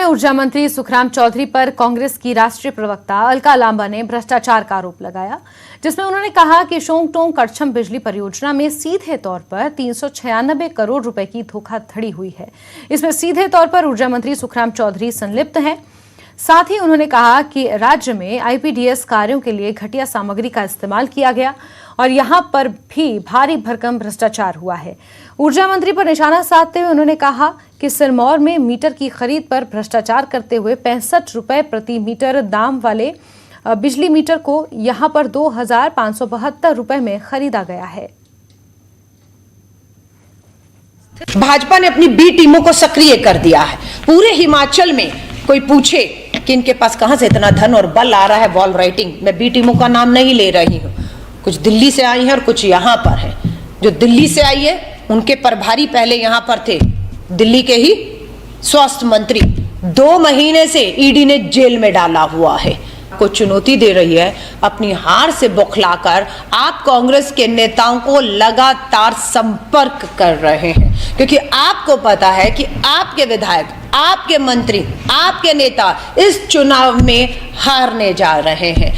ऊर्जा मंत्री सुखराम चौधरी पर कांग्रेस की राष्ट्रीय प्रवक्ता अलका लांबा ने भ्रष्टाचार का आरोप लगाया, जिसमें उन्होंने कहा कि शोंगटोंग कड़छम बिजली परियोजना में सीधे तौर पर 396 करोड़ रुपए की धोखाधड़ी हुई है। इसमें सीधे तौर पर ऊर्जा मंत्री सुखराम चौधरी संलिप्त हैं। साथ ही उन्होंने कहा कि राज्य में आईपीडीएस कार्यों के लिए घटिया सामग्री का इस्तेमाल किया गया और यहां पर भी भारी भरकम भ्रष्टाचार हुआ है। ऊर्जा मंत्री पर निशाना साधते हुए उन्होंने कहा कि सिरमौर में मीटर की खरीद पर भ्रष्टाचार करते हुए 65 रुपए प्रति मीटर दाम वाले बिजली मीटर को यहां पर 2572 रुपए में खरीदा गया है। भाजपा ने अपनी बी टीमों को सक्रिय कर दिया है। पूरे हिमाचल में कोई पूछे कि इनके पास कहां से इतना धन और बल आ रहा है वॉल राइटिंग, मैं बी टीमों का नाम नहीं ले रही हूं। कुछ दिल्ली से आई है और कुछ यहां पर है। जो दिल्ली से आई है उनके प्रभारी पहले यहां पर थे, दिल्ली के ही स्वास्थ्य मंत्री। 2 महीने से ईडी ने जेल में डाला हुआ है। को चुनौती दे रही है, अपनी हार से बौखलाकर आप कांग्रेस के नेताओं को लगातार संपर्क कर रहे हैं, क्योंकि आपको पता है कि आपके विधायक, आपके मंत्री, आपके नेता इस चुनाव में हारने जा रहे हैं।